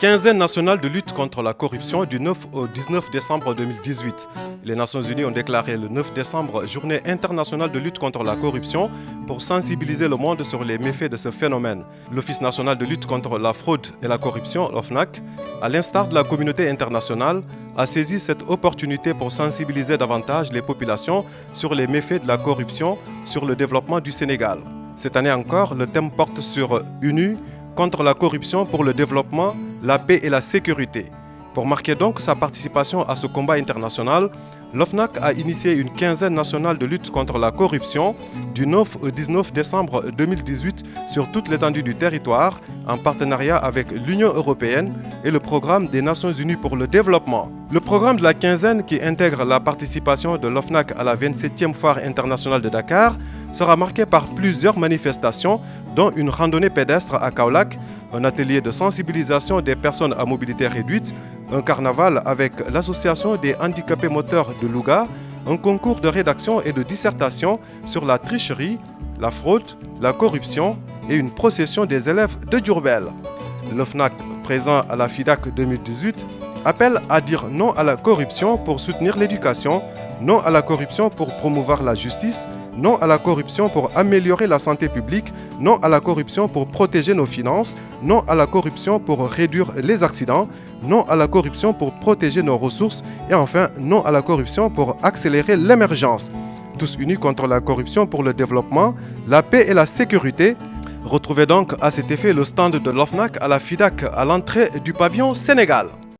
Quinzaine nationale de lutte contre la corruption du 9 au 19 décembre 2018. Les Nations Unies ont déclaré le 9 décembre Journée internationale de lutte contre la corruption pour sensibiliser le monde sur les méfaits de ce phénomène. L'Office national de lutte contre la fraude et la corruption, l'OFNAC, à l'instar de la communauté internationale, a saisi cette opportunité pour sensibiliser davantage les populations sur les méfaits de la corruption sur le développement du Sénégal. Cette année encore, le thème porte sur UNU contre la corruption pour le développement, la paix et la sécurité. Pour marquer donc sa participation à ce combat international, l'OFNAC a initié une quinzaine nationale de lutte contre la corruption du 9 au 19 décembre 2018 sur toute l'étendue du territoire en partenariat avec l'Union européenne et le programme des Nations Unies pour le développement. Le programme de la quinzaine, qui intègre la participation de l'OFNAC à la 27e foire internationale de Dakar, sera marqué par plusieurs manifestations, dont une randonnée pédestre à Kaolack, un atelier de sensibilisation des personnes à mobilité réduite, un carnaval avec l'association des handicapés moteurs de Louga, un concours de rédaction et de dissertation sur la tricherie, la fraude, la corruption et une procession des élèves de Diourbel. L'OFNAC, présent à la FIDAK 2018, appelle à dire non à la corruption pour soutenir l'éducation, non à la corruption pour promouvoir la justice, non à la corruption pour améliorer la santé publique, non à la corruption pour protéger nos finances, non à la corruption pour réduire les accidents, non à la corruption pour protéger nos ressources et enfin non à la corruption pour accélérer l'émergence. Tous unis contre la corruption pour le développement, la paix et la sécurité. Retrouvez donc à cet effet le stand de l'OFNAC à la FIDAK à l'entrée du pavillon Sénégal.